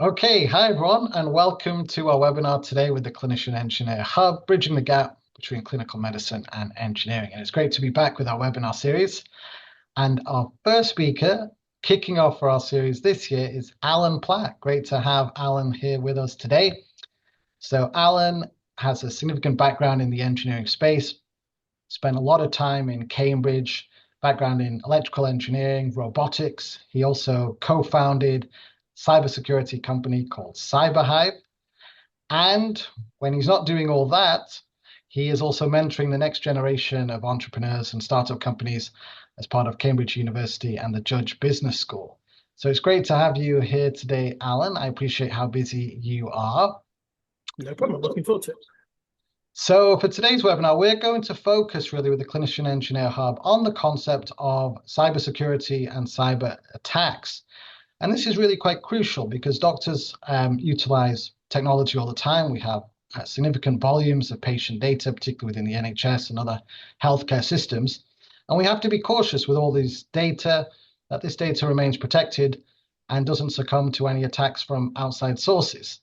Okay, hi everyone, and welcome to our webinar today with the Clinician Engineer Hub, bridging the gap between clinical medicine and engineering. And it's great to be back with our webinar series. And our first speaker kicking off for our series this year is Alan Platt. Great to have Alan here with us today. So Alan has a significant background in the engineering space, spent a lot of time in Cambridge, background in electrical engineering, robotics. He also co-founded cybersecurity company called CyberHive. And when he's not doing all that, he is also mentoring the next generation of entrepreneurs and startup companies as part of Cambridge University and the Judge Business School. So it's great to have you here today, Alan. I appreciate how busy you are. No problem. I'm looking forward to it. So for today's webinar, we're going to focus really with the Clinician Engineer Hub on the concept of cybersecurity and cyber attacks. And this is really quite crucial because doctors utilize technology all the time. We have significant volumes of patient data, particularly within the NHS and other healthcare systems. And we have to be cautious with all these data, that this data remains protected and doesn't succumb to any attacks from outside sources.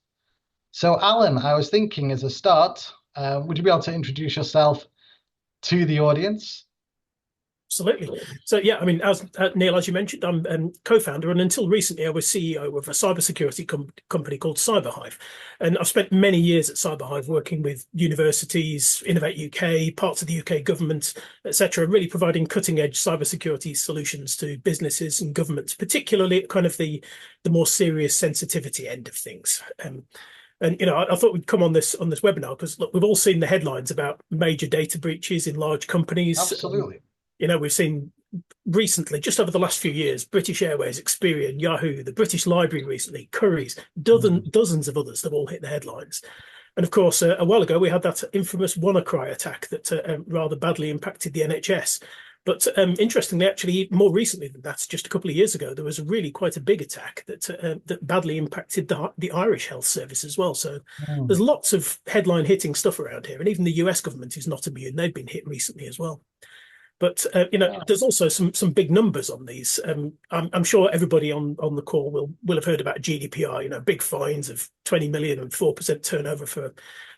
So, Alan, I was thinking as a start, would you be able to introduce yourself to the audience? Absolutely. So, yeah, I mean, as Neil, as you mentioned, I'm co-founder, and until recently, I was CEO of a cybersecurity company called CyberHive. And I've spent many years at CyberHive working with universities, Innovate UK, parts of the UK government, etc., really providing cutting-edge cybersecurity solutions to businesses and governments, particularly at kind of the more serious sensitivity end of things. And I thought we'd come on this webinar because look, we've all seen the headlines about major data breaches in large companies. Absolutely. We've seen recently, just over the last few years, British Airways, Experian, Yahoo, the British Library recently, Currys, dozens of others that have all hit the headlines. And of course, a while ago, we had that infamous WannaCry attack that rather badly impacted the NHS. But interestingly, actually, more recently than that, just a couple of years ago, there was really quite a big attack that badly impacted the Irish Health Service as well. So there's lots of headline hitting stuff around here. And even the US government is not immune. They've been hit recently as well. But there's also some big numbers on these. I'm sure everybody on the call will have heard about GDPR. Big fines of 20 million and 4% turnover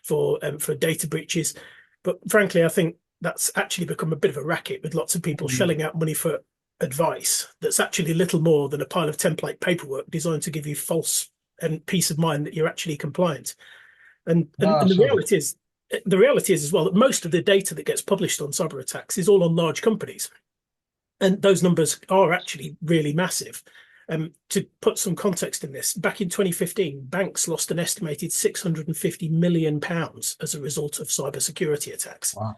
for data breaches. But frankly, I think that's actually become a bit of a racket with lots of people shelling out money for advice that's actually little more than a pile of template paperwork designed to give you false and peace of mind that you're actually compliant. And the reality is as well that most of the data that gets published on cyber attacks is all on large companies. And those numbers are actually really massive. To put some context in this, back in 2015, banks lost an estimated £650 million as a result of cybersecurity attacks. Wow.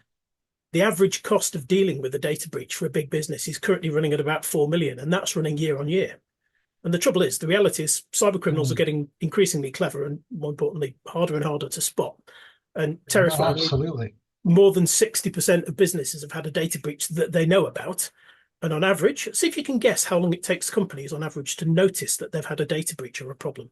The average cost of dealing with a data breach for a big business is currently running at about 4 million, and that's running year on year. And the trouble is, the reality is cyber criminals are getting increasingly clever and, more importantly, harder and harder to spot. And terrifyingly, absolutely, more than 60% of businesses have had a data breach that they know about. And on average, see if you can guess how long it takes companies on average to notice that they've had a data breach or a problem.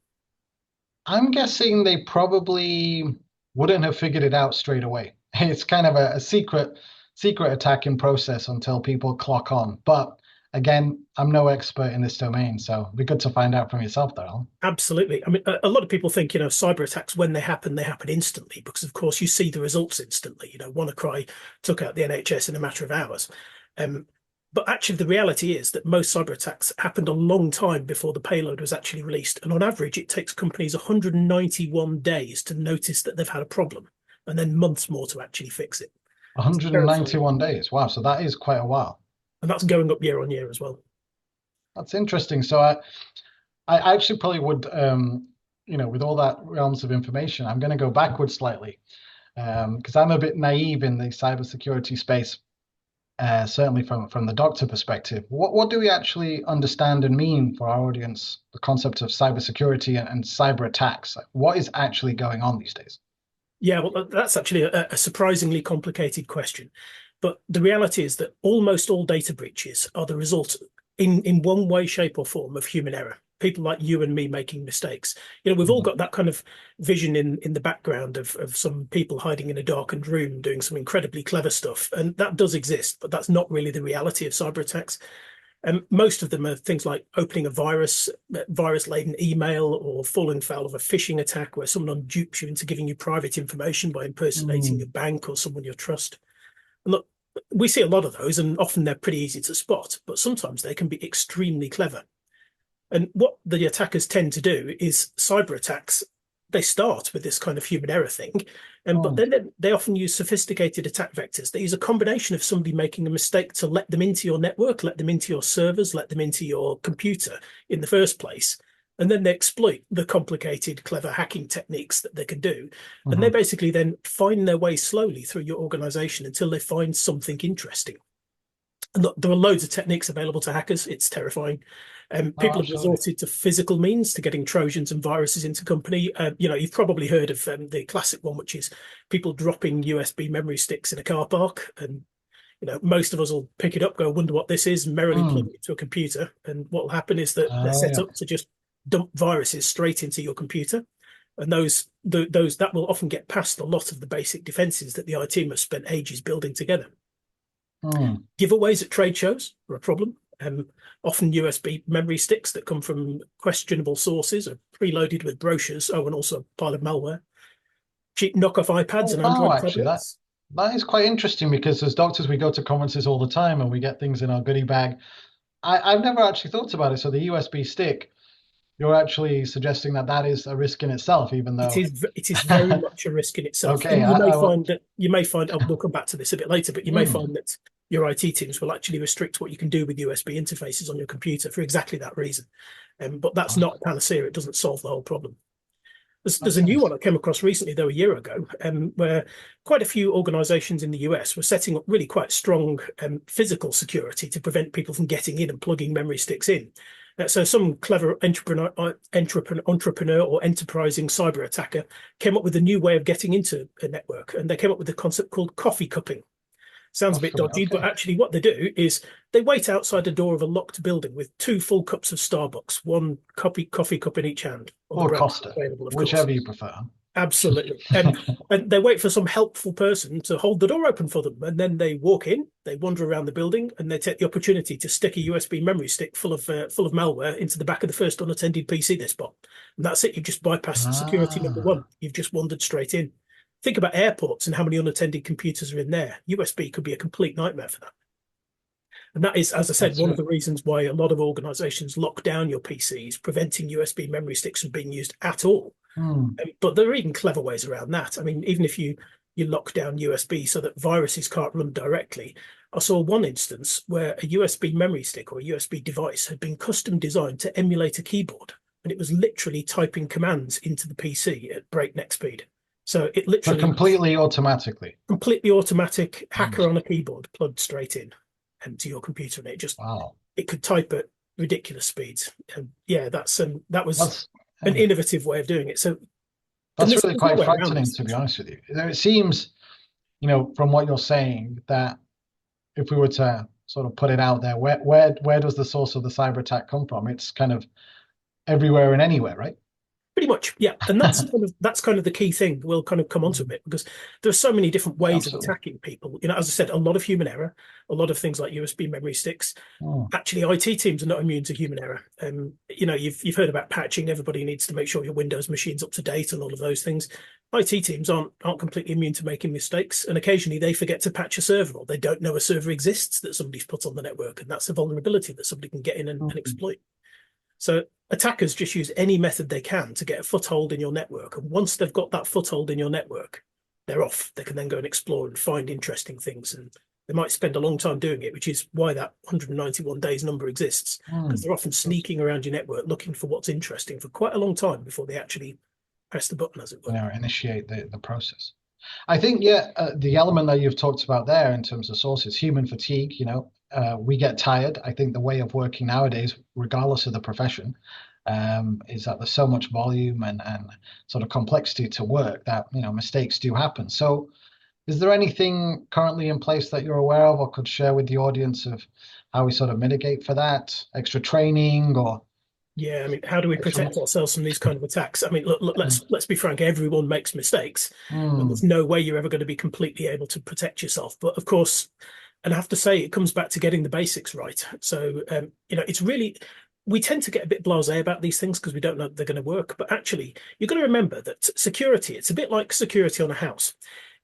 I'm guessing they probably wouldn't have figured it out straight away. It's kind of a secret attacking process until people clock on. But again, I'm no expert in this domain, so it'd be good to find out from yourself there, Alan. Absolutely. I mean, a lot of people think, cyber attacks, when they happen instantly, because of course you see the results instantly. WannaCry took out the NHS in a matter of hours. But actually, the reality is that most cyber attacks happened a long time before the payload was actually released. And on average, it takes companies 191 days to notice that they've had a problem, and then months more to actually fix it. 191 days. Wow. So that is quite a while. And that's going up year on year as well. That's interesting. So I actually probably would, with all that realms of information, I'm going to go backwards slightly because I'm a bit naive in the cybersecurity space. Certainly from the doctor perspective, what do we actually understand and mean for our audience, the concept of cybersecurity and cyber attacks? What is actually going on these days? Yeah, well, that's actually a surprisingly complicated question. But the reality is that almost all data breaches are the result in one way, shape or form of human error. People like you and me making mistakes. We've all got that kind of vision in the background of some people hiding in a darkened room doing some incredibly clever stuff. And that does exist, but that's not really the reality of cyber attacks. Most of them are things like opening a virus-laden email, or falling foul of a phishing attack where someone dupes you into giving you private information by impersonating your bank or someone you trust. And look, we see a lot of those, and often they're pretty easy to spot, but sometimes they can be extremely clever. And what the attackers tend to do is cyber attacks. They start with this kind of human error thing, but then they often use sophisticated attack vectors. They use a combination of somebody making a mistake to let them into your network, let them into your servers, let them into your computer in the first place. And then they exploit the complicated, clever hacking techniques that they can do. And they basically then find their way slowly through your organization until they find something interesting. And look, there are loads of techniques available to hackers. It's terrifying. People have resorted to physical means to getting Trojans and viruses into company. You've probably heard of the classic one, which is people dropping USB memory sticks in a car park. And most of us will pick it up, go, wonder what this is, and merrily plug it into a computer. And what will happen is that they're set up to just dump viruses straight into your computer. And those that will often get past a lot of the basic defenses that the IT team have spent ages building together. Giveaways at trade shows are a problem. Often USB memory sticks that come from questionable sources are preloaded with brochures. Oh, and also a pile of malware. Cheap knockoff iPads and Android tablets. That is quite interesting, because as doctors, we go to conferences all the time and we get things in our goodie bag. I've never actually thought about it. So the USB stick, you're actually suggesting that is a risk in itself, even though it is very much a risk in itself. Okay, you may find we'll come back to this a bit later, but you may find that your IT teams will actually restrict what you can do with USB interfaces on your computer for exactly that reason. But that's not a panacea. It doesn't solve the whole problem. There's a new one I came across recently, though, a year ago, where quite a few organizations in the US were setting up really quite strong physical security to prevent people from getting in and plugging memory sticks in. So some clever entrepreneur or enterprising cyber attacker came up with a new way of getting into a network, and they came up with a concept called coffee cupping. Sounds a bit dodgy, but actually what they do is they wait outside the door of a locked building with 2 full cups of Starbucks, one coffee cup in each hand. Or Costa, whichever you prefer. Absolutely. And they wait for some helpful person to hold the door open for them. And then they walk in, they wander around the building, and they take the opportunity to stick a USB memory stick full of malware into the back of the first unattended PC they spot. And that's it. You've just bypassed security number 1. You've just wandered straight in. Think about airports and how many unattended computers are in there. USB could be a complete nightmare for that. And that is, as I said, one of the reasons why a lot of organizations lock down your PCs, preventing USB memory sticks from being used at all. But there are even clever ways around that. I mean, even if you lock down USB so that viruses can't run directly. I saw one instance where a USB memory stick or a USB device had been custom designed to emulate a keyboard, and it was literally typing commands into the PC at breakneck speed. So it literally completely automatic hacker on a keyboard plugged straight in to your computer, and it could type at ridiculous speeds. And that was an innovative way of doing it. So that's really quite frightening, to be honest with you. It seems, from what you're saying, that if we were to sort of put it out there, where does the source of the cyber attack come from? It's kind of everywhere and anywhere, right? Pretty much, yeah. And that's kind of the key thing. We'll kind of come onto a bit, because there are so many different ways of attacking people. As I said, a lot of human error, a lot of things like USB memory sticks. Actually, IT teams are not immune to human error. You've heard about patching. Everybody needs to make sure your Windows machine's up to date and all of those things. IT teams aren't completely immune to making mistakes, and occasionally they forget to patch a server, or they don't know a server exists that somebody's put on the network, and that's a vulnerability that somebody can get in and exploit. So attackers just use any method they can to get a foothold in your network. And once they've got that foothold in your network, they're off. They can then go and explore and find interesting things. And they might spend a long time doing it, which is why that 191 days number exists, because they're often sneaking around your network looking for what's interesting for quite a long time before they actually press the button, as it were. Initiate the process. I think, the element that you've talked about there in terms of sources, human fatigue, we get tired. I think the way of working nowadays, regardless of the profession, is that there's so much volume and sort of complexity to work that, mistakes do happen. So is there anything currently in place that you're aware of or could share with the audience of how we sort of mitigate for that? Extra training or? Yeah, I mean, how do we protect ourselves from these kind of attacks? I mean, look, let's be frank, everyone makes mistakes. And there's no way you're ever going to be completely able to protect yourself. But of course, And I have to say, it comes back to getting the basics right. So, it's really, we tend to get a bit blasé about these things because we don't know if they're going to work. But actually, you've got to remember that security, it's a bit like security on a house.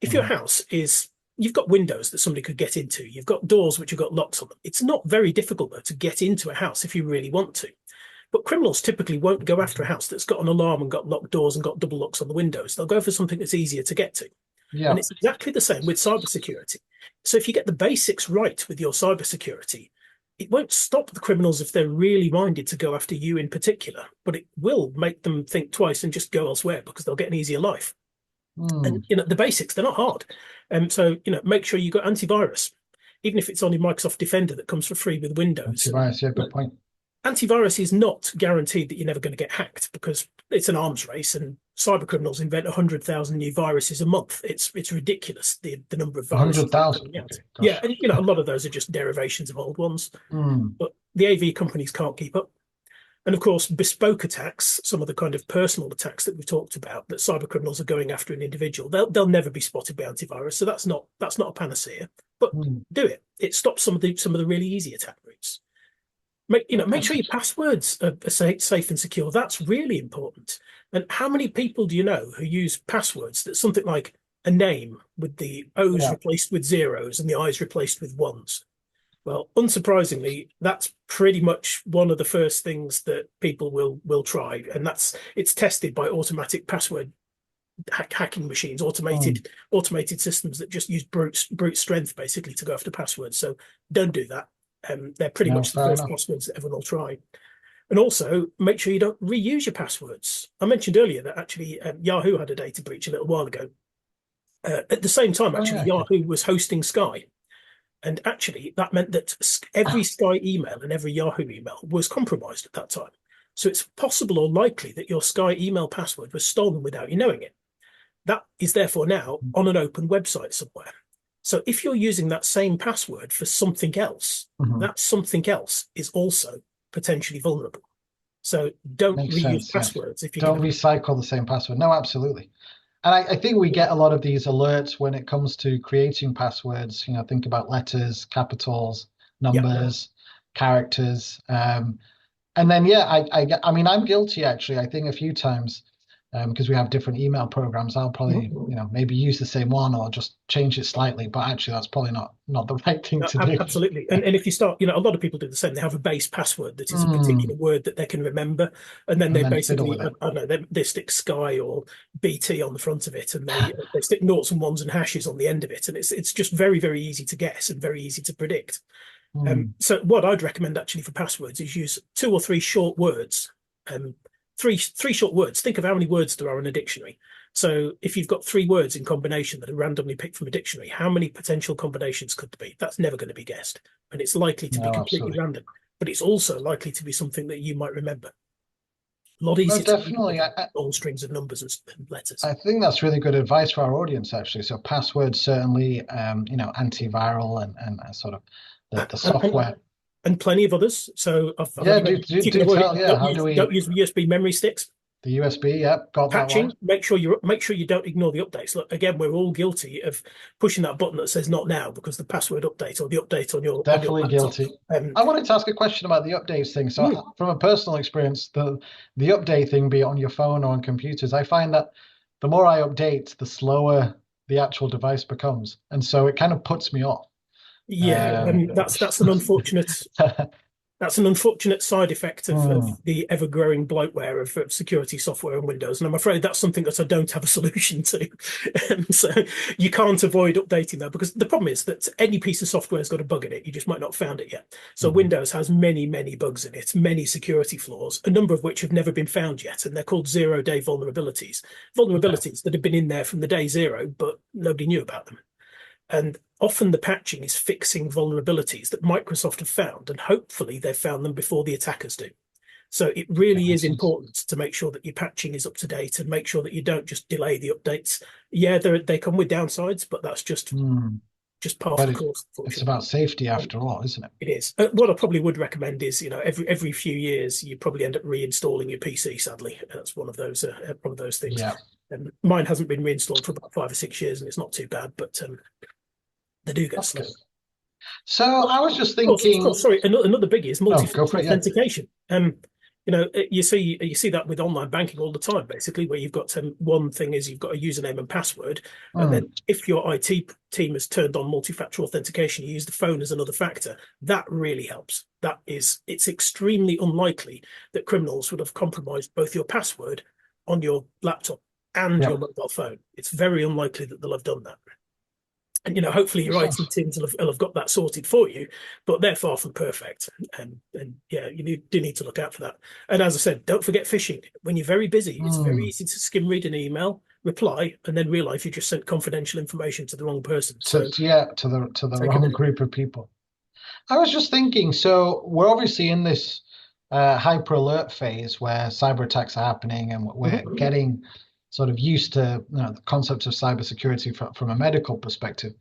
If your house is, you've got windows that somebody could get into, you've got doors which have got locks on them. It's not very difficult, though, to get into a house if you really want to. But criminals typically won't go after a house that's got an alarm and got locked doors and got double locks on the windows. They'll go for something that's easier to get to. Yeah. And it's exactly the same with cybersecurity. So if you get the basics right with your cybersecurity, it won't stop the criminals if they're really minded to go after you in particular, but it will make them think twice and just go elsewhere because they'll get an easier life. And the basics, they're not hard. So make sure you got antivirus, even if it's only Microsoft Defender that comes for free with Windows. Antivirus, yeah, good point. Antivirus is not guaranteed that you're never going to get hacked because it's an arms race and cyber criminals invent 100,000 new viruses a month. It's ridiculous, the number of viruses. 100,000. Okay, yeah, and a lot of those are just derivations of old ones. But the AV companies can't keep up. And of course, bespoke attacks, some of the kind of personal attacks that we've talked about, that cyber criminals are going after an individual, they'll never be spotted by antivirus. So that's not a panacea. But do it. It stops some of the really easy attack routes. Make sure your passwords are safe and secure. That's really important. And how many people do you know who use passwords that's something like a name with the O's replaced with zeros and the I's replaced with ones? Well, unsurprisingly, that's pretty much one of the first things that people will try, and it's tested by automatic password hacking machines, automated systems that just use brute strength basically to go after passwords. So don't do that. They're pretty much the first passwords that everyone will try. And also, make sure you don't reuse your passwords. I mentioned earlier that actually Yahoo had a data breach a little while ago. At the same time, actually, Yahoo was hosting Sky. And actually, that meant that every Sky email and every Yahoo email was compromised at that time. So it's possible or likely that your Sky email password was stolen without you knowing it. That is therefore now on an open website somewhere. So if you're using that same password for something else, that something else is also potentially vulnerable. So don't reuse passwords if you don't recycle the same password. No, absolutely. And I think we get a lot of these alerts when it comes to creating passwords. Think about letters, capitals, numbers, characters. And then, I mean, I'm guilty, actually. I think a few times, because we have different email programs, I'll probably, maybe use the same one or just change it slightly. But actually, that's probably not the right thing to do. Absolutely. And if you start, a lot of people do the same. They have a base password that is a particular word that they can remember. And then they basically, I don't know, they stick Sky or BT on the front of it, and they stick noughts and ones and hashes on the end of it. And it's just very, very easy to guess and very easy to predict. So what I'd recommend actually for passwords is use 2 or 3 short words. Three short words. Think of how many words there are in a dictionary. So if you've got 3 words in combination that are randomly picked from a dictionary, how many potential combinations could there be? That's never going to be guessed. And it's likely to be completely random. But it's also likely to be something that you might remember. A lot easier to definitely. long strings of numbers and letters. I think that's really good advice for our audience, actually. So passwords, certainly, antiviral and sort of the software. And plenty of others. So do tell. How do we don't use USB memory sticks? The USB, got patching. That one. Make sure you don't ignore the updates. Look, again, we're all guilty of pushing that button that says "not now" because the password update or the update on your definitely guilty. I wanted to ask a question about the updates thing. So, from a personal experience, the update thing, be it on your phone or on computers, I find that the more I update, the slower the actual device becomes, and so it kind of puts me off. Yeah, that's an unfortunate. That's an unfortunate side effect of the ever-growing bloatware of security software and Windows, and I'm afraid that's something that I don't have a solution to. So you can't avoid updating that, because the problem is that any piece of software has got a bug in it. You just might not have found it yet. So Windows has many, many bugs in it, many security flaws, a number of which have never been found yet, and they're called zero-day vulnerabilities. Vulnerabilities that have been in there from the day zero, but nobody knew about them. And often the patching is fixing vulnerabilities that Microsoft have found, and hopefully they've found them before the attackers do. So it really is important to make sure that your patching is up to date and make sure that you don't just delay the updates. Yeah, they come with downsides, but that's just part of the course. It's about safety after all, isn't it? It is. What I probably would recommend is, every few years you probably end up reinstalling your PC. Sadly, that's one of those things. Yeah. Mine hasn't been reinstalled for about 5 or 6 years, and it's not too bad, but they do get slow. So I was just Of thinking, course. Sorry, another biggie is oh, go multi-factor for it. Yeah. authentication. You see that with online banking all the time, basically, where you've got one thing is you've got a username and password, and Mm, then if your IT team has turned on multi-factor authentication, you use the phone as another factor. That really helps. It's extremely unlikely that criminals would have compromised both your password on your laptop and yeah. your mobile phone. It's very unlikely that they'll have done that. And hopefully your IT Stuff. teams will have got that sorted for you, but they're far from perfect. And yeah, do need to look out for that. And as I said, don't forget phishing. When you're very busy, it's very Mm. easy to skim read an email, reply, and then realize you just sent confidential information to the wrong person. So Yeah, to the take a wrong minute. group of people. I was just thinking, so we're obviously in this hyper alert phase where cyber attacks are happening, and we're Mhm. getting sort of used to the concepts of cybersecurity from a medical perspective.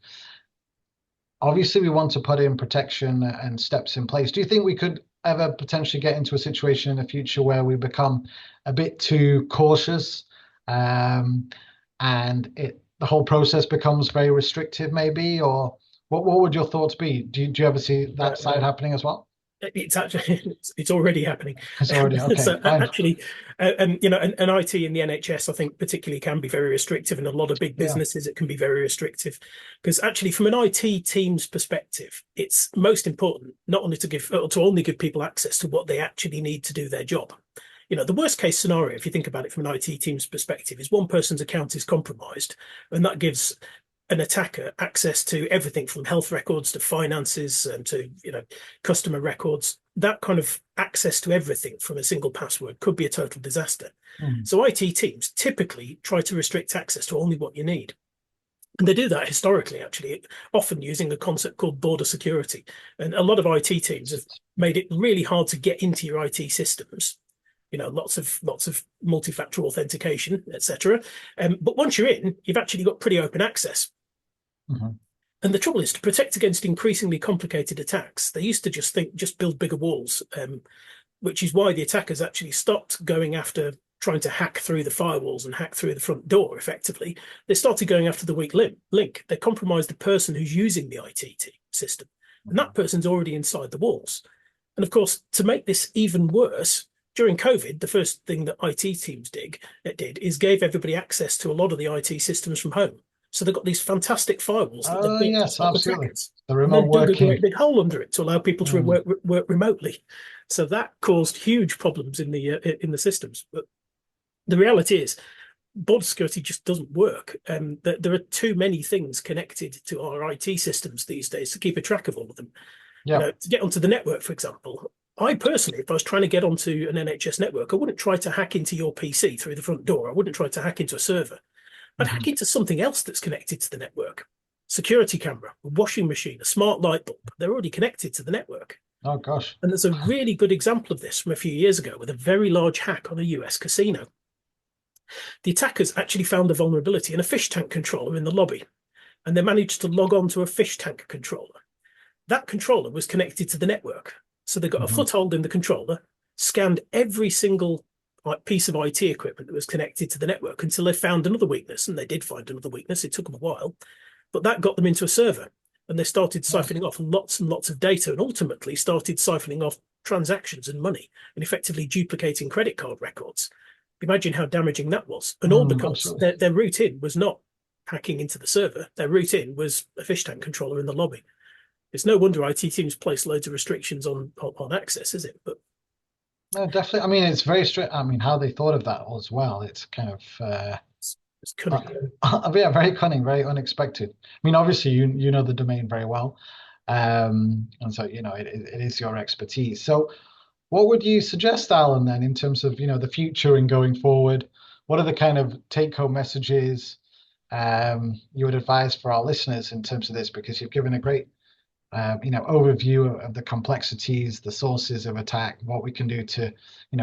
Obviously, we want to put in protection and steps in place. Do you think we could ever potentially get into a situation in the future where we become a bit too cautious, um, and the whole process becomes very restrictive, maybe? Or what would your thoughts be? Do you ever see that side happening as well? It's actually it's already happening. It's already okay, So fine. actually, and IT in the NHS, I think particularly can be very restrictive, and a lot of big Yeah. businesses it can be very restrictive because actually, from an IT team's perspective, it's most important not only to only give people access to what they actually need to do their job. The worst case scenario, if you think about it from an IT team's perspective, is one person's account is compromised, and that gives an attacker access to everything from health records to finances and to customer records. That kind of access to everything from a single password could be a total disaster. Mm. So IT teams typically try to restrict access to only what you need. And they do that historically, actually, often using a concept called border security. And a lot of IT teams have made it really hard to get into your IT systems. Lots of multi-factor authentication, etc. But once you're in, you've actually got pretty open access. Mhm. And the trouble is, to protect against increasingly complicated attacks, they used to just build bigger walls, which is why the attackers actually stopped going after trying to hack through the firewalls and hack through the front door effectively. They started going after the weak link. They compromised the person who's using the IT system, and that person's already inside the walls. And of course, to make this even worse, during COVID, the first thing that IT teams did is gave everybody access to a lot of the IT systems from home. So they've got these fantastic firewalls that they've Oh, built to yes, stop absolutely. attackers, The and remote then dug a working. great big hole under it to allow people to Mm. work remotely. So that caused huge problems in the systems. But the reality is, border security just doesn't work. There are too many things connected to our IT systems these days to keep a track of all of them. Yeah. To get onto the network, for example, I personally, if I was trying to get onto an NHS network, I wouldn't try to hack into your PC through the front door. I wouldn't try to hack into a server. I'd hack Mhm. into something else that's connected to the network. Security camera, a washing machine, a smart light bulb. They're already connected to the network. Oh, gosh. And there's a really good example of this from a few years ago with a very large hack on a US casino. The attackers actually found a vulnerability in a fish tank controller in the lobby, and they managed to log on to a fish tank controller. That controller was connected to the network. So they got a Mhm. foothold in the controller, scanned every single piece of IT equipment that was connected to the network until they found another weakness. And they did find another weakness. It took them a while, but that got them into a server. And they started Yes. siphoning off lots and lots of data and ultimately started siphoning off transactions and money and effectively duplicating credit card records. Imagine how damaging that was. And all Mm, because absolutely. their route in was not hacking into the server. Their route in was a fish tank controller in the lobby. It's no wonder IT teams place loads of restrictions on access, is it? But No, definitely. I mean, it's very strict. I mean, how they thought of that as well. It's kind of it's cunning. yeah, very cunning, very unexpected. I mean, obviously, you know the domain very well, and so it is your expertise. So, what would you suggest, Alan, then, in terms of the future and going forward? What are the kind of take-home messages you would advise for our listeners in terms of this? Because you've given a great overview of the complexities, the sources of attack, what we can do to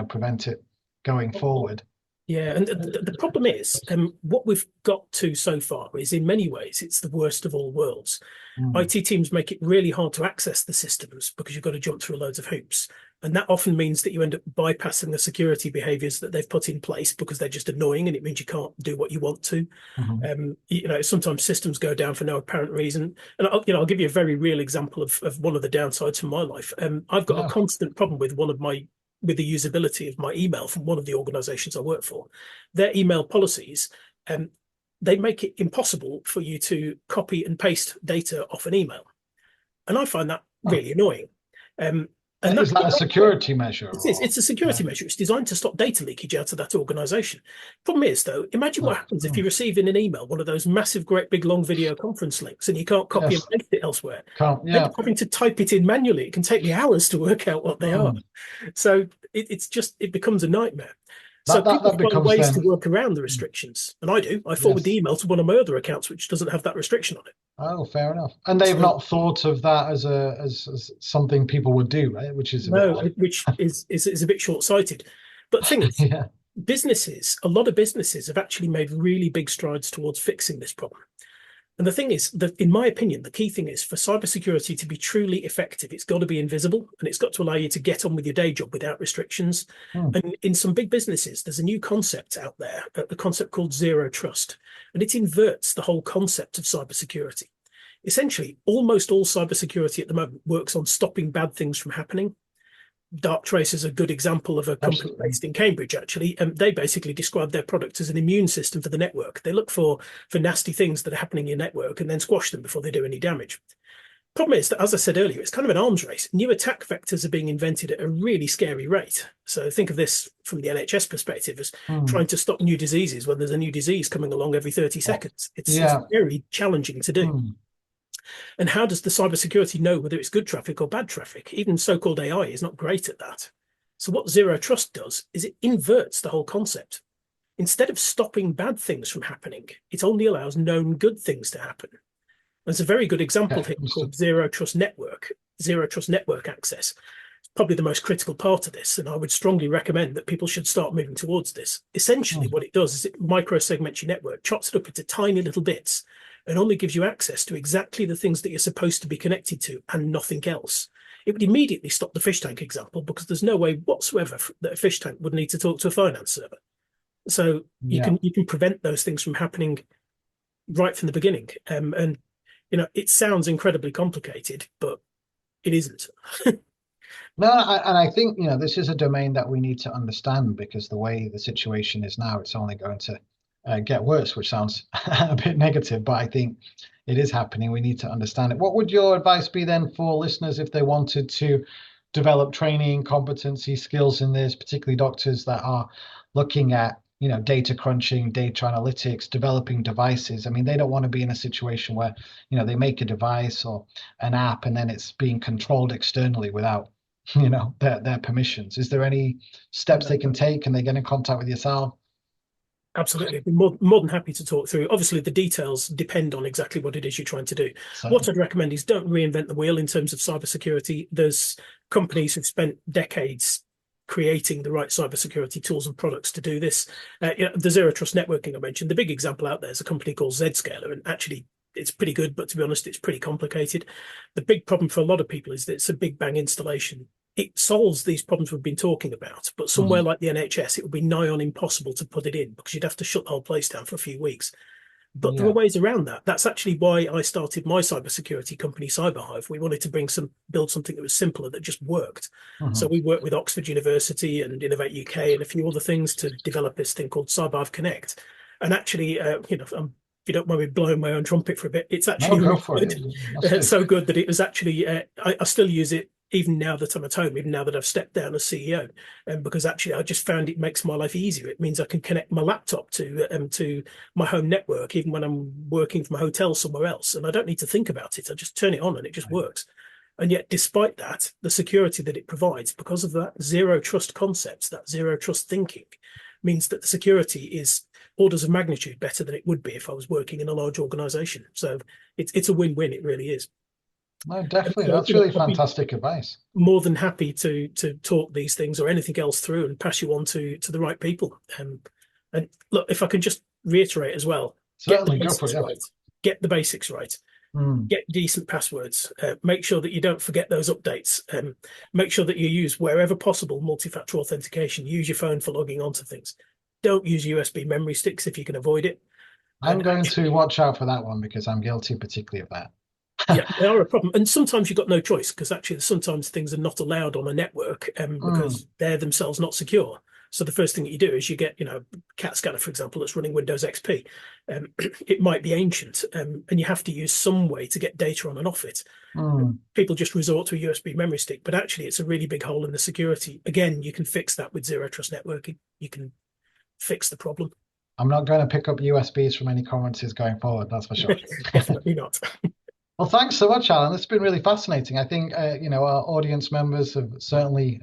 prevent it going forward. Yeah, and the problem is, what we've got to so far is in many ways it's the worst of all worlds. Mm, IT teams make it really hard to access the systems because you've got to jump through loads of hoops. And that often means that you end up bypassing the security behaviors that they've put in place because they're just annoying, and it means you can't do what you want to. Sometimes systems go down for no apparent reason. And I'll give you a very real example of one of the downsides from my life. I've got a constant problem with with the usability of my email from one of the organizations I work for. Their email policies, they make it impossible for you to copy and paste data off an email. And I find that really annoying. And is that a security measure? It is. It's a security measure. It's designed to stop data leakage out of that organization. Problem is, though, imagine what happens if you receive in an email one of those massive, great, big, long video conference links and you can't copy and paste it elsewhere. Having to type it in manually, it can take me hours to work out what they are. So it becomes a nightmare. So people find ways to work around the restrictions. And I do. I forward the email to one of my other accounts, which doesn't have that restriction on it. Oh, fair enough. And they've not thought of that as something people would do, right? Which is which is a bit short-sighted. But the thing is, a lot of businesses have actually made really big strides towards fixing this problem. And the thing is that, in my opinion, the key thing is for cybersecurity to be truly effective, it's got to be invisible, and it's got to allow you to get on with your day job without restrictions. And in some big businesses, there's a new concept out there, a concept called zero trust, and it inverts the whole concept of cybersecurity. Essentially, almost all cybersecurity at the moment works on stopping bad things from happening. Darktrace is a good example of a company based in Cambridge, actually. They basically describe their product as an immune system for the network. They look for nasty things that are happening in your network and then squash them before they do any damage. Problem is that, as I said earlier, it's kind of an arms race. New attack vectors are being invented at a really scary rate. So think of this from the NHS perspective as trying to stop new diseases when there's a new disease coming along every 30 seconds. It's very challenging to do. And how does the cybersecurity know whether it's good traffic or bad traffic? Even so-called AI is not great at that. So what zero trust does is it inverts the whole concept. Instead of stopping bad things from happening, it only allows known good things to happen. There's a very good example here called zero trust network access. It's probably the most critical part of this, and I would strongly recommend that people should start moving towards this. Essentially, what it does is it microsegments your network, chops it up into tiny little bits, and only gives you access to exactly the things that you're supposed to be connected to and nothing else. It would immediately stop the fish tank example, because there's no way whatsoever that a fish tank would need to talk to a finance server. So you can prevent those things from happening right from the beginning. And it sounds incredibly complicated, but it isn't. No, and I think this is a domain that we need to understand, because the way the situation is now, it's only going to get worse, which sounds a bit negative, but I think it is happening. We need to understand it. What would your advice be then for listeners if they wanted to develop training, competency, skills in this, particularly doctors that are looking at data crunching, data analytics, developing devices? I mean, they don't want to be in a situation where they make a device or an app and then it's being controlled externally without their permissions. Is there any steps they can take? Can they get in contact with yourself? Absolutely. I'd be more than happy to talk through. Obviously, the details depend on exactly what it is you're trying to do. What I'd recommend is don't reinvent the wheel in terms of cybersecurity. There's companies who've spent decades creating the right cybersecurity tools and products to do this. The zero trust networking I mentioned, the big example out there is a company called Zscaler, and actually it's pretty good, but to be honest, it's pretty complicated. The big problem for a lot of people is that it's a big bang installation. It solves these problems we've been talking about, but somewhere like the NHS, it would be nigh on impossible to put it in, because you'd have to shut the whole place down for a few weeks. But there are ways around that. That's actually why I started my cybersecurity company, CyberHive. We wanted to build something that was simpler, that just worked. So we worked with Oxford University and Innovate UK and a few other things to develop this thing called CyberHive Connect. And actually, if you don't mind me blowing my own trumpet for a bit, it's actually really good. It's so good that it was actually, I still use it even now that I'm at home, even now that I've stepped down as CEO, because actually I just found it makes my life easier. It means I can connect my laptop to my home network, even when I'm working from a hotel somewhere else, and I don't need to think about it. I just turn it on and it just works. And yet, despite that, the security that it provides, because of that zero trust concepts, that zero trust thinking, means that the security is orders of magnitude better than it would be if I was working in a large organization. So it's a win-win. It really is. No, definitely. That's really fantastic advice. More than happy to talk these things or anything else through and pass you on to the right people. And look, if I can just reiterate as well, certainly go for it. Get the basics right. Mm. Get decent passwords. Make sure that you don't forget those updates. Make sure that you use, wherever possible, multi-factor authentication. Use your phone for logging onto things. Don't use USB memory sticks if you can avoid it. I'm And going to actually, watch out for that one because I'm guilty particularly of yeah, that. they are a problem. And sometimes you've got no choice, because actually sometimes things are not allowed on a network Mm. because they're themselves not secure. So the first thing that you do is you get, CAT scanner, for example, that's running Windows XP. It might be ancient, and you have to use some way to get data on and off it. Mm. People just resort to a USB memory stick, but actually it's a really big hole in the security. Again, you can fix that with zero trust networking. You can fix the problem. I'm not going to pick up USBs from any conferences going forward, that's for sure. Definitely not. Well, thanks so much, Alan. It's been really fascinating. I think our audience members have certainly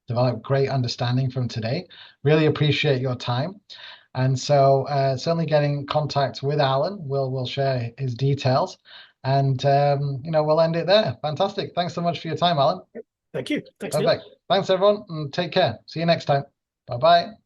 developed great understanding from today. Really appreciate your time, and so certainly get in contact with Alan. We'll share his details, and we'll end it there. Fantastic. Thanks so much for your time, Alan. Thank you. Thanks, Neil. Perfect. Thanks, everyone, and take care. See you next time. Bye bye.